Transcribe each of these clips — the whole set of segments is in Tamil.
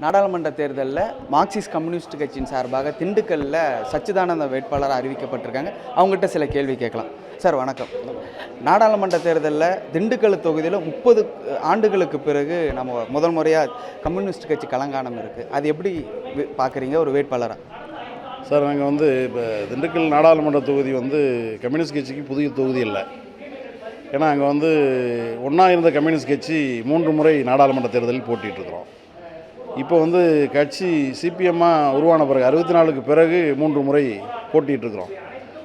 நாடாளுமன்ற தேர்தலில் மார்க்சிஸ்ட் கம்யூனிஸ்ட் கட்சியின் சார்பாக திண்டுக்கல்லில் சச்சிதானந்த வேட்பாளராக அறிவிக்கப்பட்டிருக்காங்க. அவங்ககிட்ட சில கேள்வி கேட்கலாம். சார் வணக்கம். நாடாளுமன்ற தேர்தலில் திண்டுக்கல் தொகுதியில் 30 ஆண்டுகளுக்கு பிறகு நம்ம முதல் முறையாக கம்யூனிஸ்ட் கட்சி கலங்கானம் இருக்குது. அது எப்படி பார்க்குறீங்க ஒரு வேட்பாளராக? சார், நாங்கள் இப்போ திண்டுக்கல் நாடாளுமன்ற தொகுதி கம்யூனிஸ்ட் கட்சிக்கு புதிய தொகுதி இல்லை. ஏன்னா அங்கே ஒன்றா இருந்த கம்யூனிஸ்ட் கட்சி 3 முறை நாடாளுமன்ற தேர்தலில் போட்டிகிட்ருக்குறோம். இப்போ கட்சி சிபிஎம்மாக உருவான பிறகு 64க்கு பிறகு 3 முறை போட்டிகிட்ருக்குறோம்.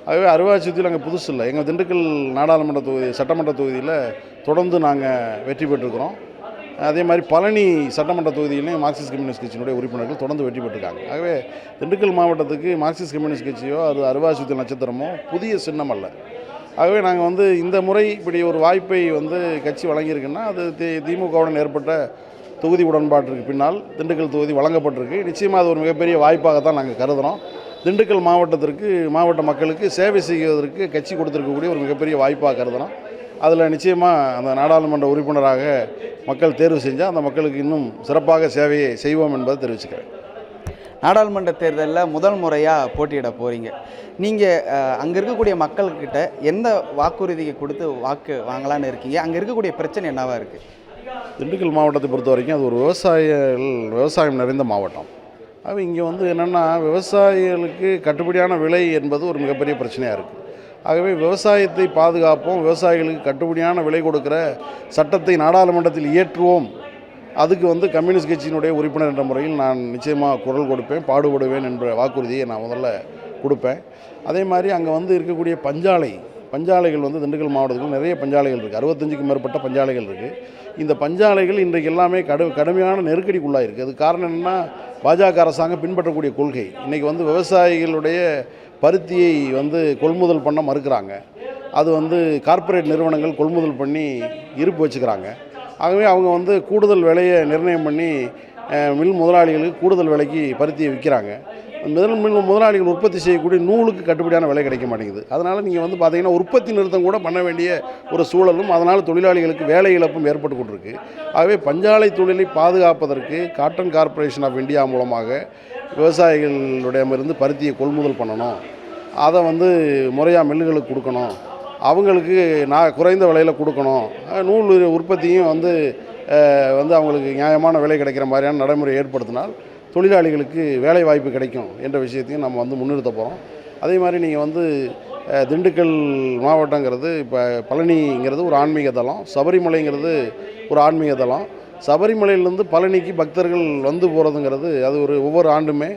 ஆகவே அருவாட்சியத்தில் அங்கே புதுசு இல்லை. எங்கள் திண்டுக்கல் நாடாளுமன்ற தொகுதி சட்டமன்ற தொகுதியில் தொடர்ந்து நாங்கள் வெற்றி பெற்றிருக்கிறோம். அதே மாதிரி பழனி சட்டமன்ற தொகுதியிலையும் மார்க்சிஸ்ட் கம்யூனிஸ்ட் கட்சியினுடைய உறுப்பினர்கள் தொடர்ந்து வெற்றி பெற்றிருக்காங்க. ஆகவே திண்டுக்கல் மாவட்டத்துக்கு மார்க்சிஸ்ட் கம்யூனிஸ்ட் கட்சியோ அது அருவாட்சியத்தில் நட்சத்திரமோ புதிய சின்னம் அல்ல. ஆகவே நாங்கள் இந்த முறை இப்படி ஒரு வாய்ப்பை கட்சி வழங்கியிருக்குன்னா அது திமுகவுடன் ஏற்பட்ட தொகுதி உடன்பாட்டிற்கு பின்னால் திண்டுக்கல் தொகுதி வழங்கப்பட்டிருக்கு. நிச்சயமாக அது ஒரு மிகப்பெரிய வாய்ப்பாகத்தான் நாங்கள் கருதுகிறோம். திண்டுக்கல் மாவட்டத்திற்கு மாவட்ட மக்களுக்கு சேவை செய்வதற்கு கட்சி கொடுத்துருக்கக்கூடிய ஒரு மிகப்பெரிய வாய்ப்பாக கருதுகிறோம். அதில் நிச்சயமாக அந்த நாடாளுமன்ற உறுப்பினராக மக்கள் தேர்வு செஞ்சால் அந்த மக்களுக்கு இன்னும் சிறப்பாக சேவையை செய்வோம் என்பதை தெரிவிச்சுக்கிறேன். நாடாளுமன்ற தேர்தலில் முதல் முறையாக போட்டியிட போகிறீங்க. நீங்கள் அங்கே இருக்கக்கூடிய மக்கள்கிட்ட எந்த வாக்குறுதியை கொடுத்து வாக்கு வாங்கலான்னு இருக்கீங்க? அங்கே இருக்கக்கூடிய பிரச்சனை என்னவாக இருக்குது? திண்டுக்கல் மாவட்டத்தை பொறுத்த வரைக்கும் அது ஒரு விவசாயம் நிறைந்த மாவட்டம். அது இங்கே என்னென்னா விவசாயிகளுக்கு கட்டுப்படியான விலை என்பது ஒரு மிகப்பெரிய பிரச்சனையாக இருக்குது. ஆகவே விவசாயத்தை பாதுகாப்போம், விவசாயிகளுக்கு கட்டுப்படியான விலை கொடுக்குற சட்டத்தை நாடாளுமன்றத்தில் இயற்றுவோம். அதுக்கு கம்யூனிஸ்ட் கட்சியினுடைய உறுப்பினர் என்ற முறையில் நான் நிச்சயமாக குரல் கொடுப்பேன், பாடுபடுவேன் என்ற வாக்குறுதியை நான் முதல்ல கொடுப்பேன். அதே மாதிரி அங்கே இருக்கக்கூடிய பஞ்சாலைகள் திண்டுக்கல் மாவட்டத்தில் நிறைய பஞ்சாலைகள் இருக்குது. 65க்கும் மேற்பட்ட பஞ்சாலைகள் இருக்குது. இந்த பஞ்சாலைகள் இன்றைக்கு எல்லாமே கடுமையான நெருக்கடிக்குள்ளாக இருக்குது. அது காரணம் என்னென்னா பாஜக அரசாங்கம் பின்பற்றக்கூடிய கொள்கை. இன்றைக்கி விவசாயிகளுடைய பருத்தியை கொள்முதல் பண்ண மறுக்கிறாங்க. அது கார்ப்பரேட் நிறுவனங்கள் கொள்முதல் பண்ணி இருப்பு வச்சுக்கிறாங்க. ஆகவே அவங்க கூடுதல் விலையை நிர்ணயம் பண்ணி மில் முதலாளிகளுக்கு கூடுதல் விலைக்கு பருத்தியை விற்கிறாங்க. மில் முதலாளிகள் உற்பத்தி செய்யக்கூடிய நூலுக்கு கட்டுப்படியான விலை கிடைக்க மாட்டேங்குது. அதனால் நீங்கள் பார்த்தீங்கன்னா உற்பத்தி நிறுத்தம் கூட பண்ண வேண்டிய ஒரு சூழலும், அதனால் தொழிலாளிகளுக்கு வேலை இழப்பும் ஏற்பட்டு கொண்டிருக்கு. ஆகவே பஞ்சாலை தொழிலை பாதுகாப்பதற்கு காட்டன் கார்ப்பரேஷன் ஆஃப் இந்தியா மூலமாக விவசாயிகளிடமிருந்து பருத்தியை கொள்முதல் பண்ணணும். அதை முறையாக மில்லுகளுக்கு கொடுக்கணும். அவங்களுக்கு குறைந்த விலையில் கொடுக்கணும். நூல் உற்பத்தியும் அவங்களுக்கு நியாயமான விலை கிடைக்கிற மாதிரியான நடைமுறை ஏற்படுத்தினால் தொழிலாளிகளுக்கு வேலை வாய்ப்பு கிடைக்கும் என்ற விஷயத்தையும் நம்ம முன்னிறுத்த போகிறோம். அதே மாதிரி நீங்கள் திண்டுக்கல் மாவட்டங்கிறது இப்போ பழனிங்கிறது ஒரு ஆன்மீக தலம், சபரிமலைங்கிறது ஒரு ஆன்மீக தலம். சபரிமலையிலேருந்து பழனிக்கு பக்தர்கள் போகிறதுங்கிறது அது ஒவ்வொரு ஆண்டுமே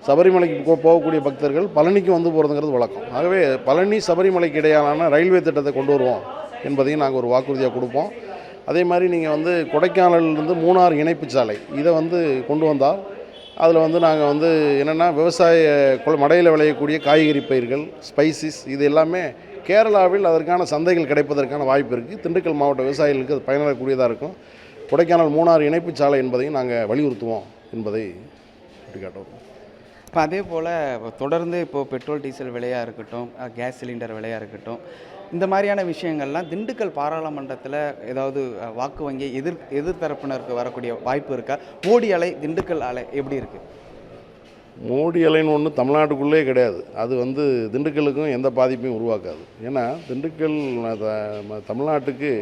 சபரிமலைக்கு போகக்கூடிய பக்தர்கள் பழனிக்கு போகிறதுங்கிறது வழக்கம். ஆகவே பழனி சபரிமலைக்கு இடையிலான ரயில்வே திட்டத்தை கொண்டு வருவோம் என்பதையும் நாங்கள் ஒரு வாக்குறுதியாக கொடுப்போம். அதே மாதிரி நீங்கள் கொடைக்கானலிருந்து மூணார் இணைப்பு சாலை இதை கொண்டு வந்தால் அதில் நாங்கள் என்னென்னா விவசாய மடையில் விளையக்கூடிய காய்கறி பயிர்கள், ஸ்பைசிஸ் இது எல்லாமே கேரளாவில் அதற்கான சந்தைகள் கிடைப்பதற்கான வாய்ப்பு இருக்குது. திண்டுக்கல் மாவட்ட விவசாயிகளுக்கு அது பயனடக்கூடியதாக இருக்கும். கொடைக்கானல் மூணார் இணைப்பு சாலை என்பதையும் நாங்கள் வலியுறுத்துவோம் என்பதை சுட்டிக்காட்டுவோம். இப்போ அதே போல் தொடர்ந்து இப்போது பெட்ரோல் டீசல் விலையாக இருக்கட்டும், கேஸ் சிலிண்டர் விலையாக இருக்கட்டும், இந்த மாதிரியான விஷயங்கள்லாம் திண்டுக்கல் பாராளுமன்றத்தில் ஏதாவது வாக்கு வங்கி எதிர்த்தரப்பினருக்கு வரக்கூடிய வாய்ப்பு இருக்கா? மோடி அலை திண்டுக்கல் அலை எப்படி இருக்குது? மோடி அலைன்னு ஒன்று தமிழ்நாட்டுக்குள்ளே கிடையாது. அது திண்டுக்கலுக்கும் எந்த பாதிப்பையும் உருவாக்காது. ஏன்னா திண்டுக்கல் தமிழ்நாட்டுக்கு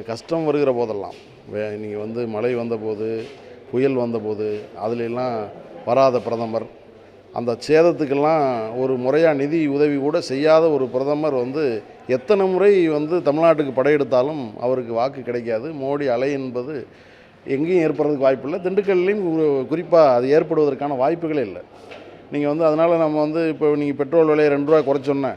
கஷ்டம் வருகிற போதெல்லாம் நீங்கள் மழை வந்தபோது, புயல் வந்தபோது அதிலெல்லாம் வராத பிரதமர், அந்த சேதத்துக்கெல்லாம் ஒரு முறையாக நிதி உதவி கூட செய்யாத ஒரு பிரதமர் எத்தனை முறை தமிழ்நாட்டுக்கு படையெடுத்தாலும் அவருக்கு வாக்கு கிடைக்காது. மோடி அலை என்பது எங்கேயும் ஏற்படுறதுக்கு வாய்ப்பு இல்லை. திண்டுக்கல்லையும் குறிப்பாக அது ஏற்படுவதற்கான வாய்ப்புகளே இல்லை. நீங்கள் அதனால் நம்ம இப்போ நீங்கள் பெட்ரோல் விலையை 2 ரூபா குறைச்சோன்னே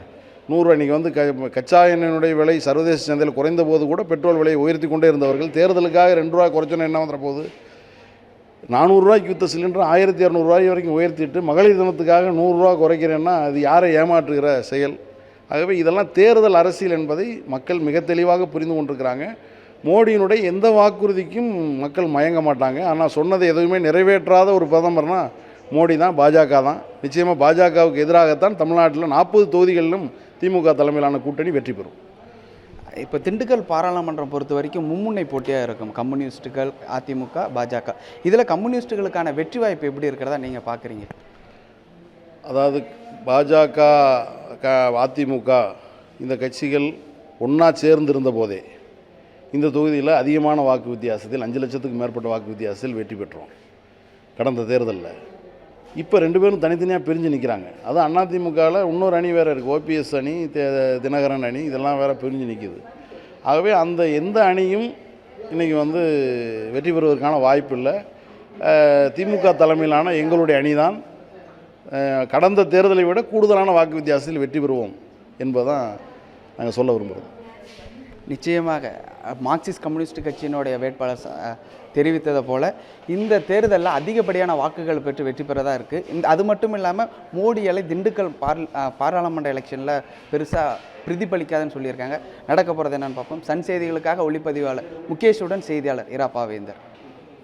100 ரூபா. இன்றைக்கி கச்சா எண்ணெயினுடைய விலை சர்வதேச சந்தையில் குறைந்த போது கூட பெட்ரோல் விலையை உயர்த்தி கொண்டே இருந்தவர்கள் தேர்தலுக்காக 2 ரூபா குறைச்சோன்னே என்ன வந்துட போகுது? 400 ரூபாய்க்கு விற்ற சிலிண்டர் 1200 ரூபாய் வரைக்கும் உயர்த்திட்டு மகளிர் தினத்துக்காக 100 ரூபா குறைக்கிறேன்னா அது யாரை ஏமாற்றுகிற செயல்? ஆகவே இதெல்லாம் தேர்தல் அரசியல் என்பதை மக்கள் மிக தெளிவாக புரிந்து கொண்டிருக்கிறாங்க. மோடியினுடைய எந்த வாக்குறுதிக்கும் மக்கள் மயங்க மாட்டாங்க. ஆனால் சொன்னதை எதுவுமே நிறைவேற்றாத ஒரு பிரதமர்னா மோடி தான், பாஜக தான். நிச்சயமாக பாஜகவுக்கு எதிராகத்தான் தமிழ்நாட்டில் 40 தொகுதிகளிலும் திமுக தலைமையிலான கூட்டணி வெற்றி பெறும். இப்போ திண்டுக்கல் பாராளுமன்றம் பொறுத்த வரைக்கும் மும்முனை போட்டியாக இருக்கும். கம்யூனிஸ்ட்டுகள், அதிமுக, பாஜக. இதில் கம்யூனிஸ்ட்டுகளுக்கான வெற்றி வாய்ப்பு எப்படி இருக்கிறதா நீங்கள் பார்க்குறீங்க? அதாவது பாஜக, அதிமுக இந்த கட்சிகள் ஒன்றா சேர்ந்திருந்த போதே இந்த தொகுதியில் அதிகமான வாக்கு வித்தியாசத்தில் 5 லட்சத்துக்கு மேற்பட்ட வாக்கு வித்தியாசத்தில் வெற்றி பெற்றோம் கடந்த தேர்தலில். இப்போ 2 பேரும் தனித்தனியாக பிரிஞ்சு நிற்கிறாங்க. அதுவும் அதிமுகவில் இன்னொரு அணி வேறு இருக்குது, ஓபிஎஸ் அணி, தினகரன் அணி, இதெல்லாம் வேறு பிரிஞ்சு நிற்கிது. ஆகவே அந்த எந்த அணியும் இன்றைக்கி வந்து வெற்றி பெறுவதற்கான வாய்ப்பு இல்லை. திமுக தலைமையிலான எங்களுடைய அணி தான் கடந்த தேர்தலை விட கூடுதலான வாக்கு வித்தியாசத்தில் வெற்றி பெறுவோம் என்பதுதான் நாங்கள் சொல்ல விரும்புகிறோம். நிச்சயமாக மார்க்சிஸ்ட் கம்யூனிஸ்ட் கட்சியினுடைய வேட்பாளர் தெரிவித்ததை போல் இந்த தேர்தலில் அதிகப்படியான வாக்குகள் பெற்று வெற்றி பெறதாக இருக்குது. அது மட்டும் இல்லாமல் மோடியால் திண்டுக்கல் பாராளுமன்ற எலெக்ஷனில் பெருசாக பிரதிபலிக்காதுன்னு சொல்லியிருக்காங்க. நடக்க போகிறது என்னன்னு பார்ப்போம். சன் செய்திகளுக்காக ஒளிப்பதிவாளர் முகேஷுடன் செய்தியாளர் இரா பாவேந்தர்.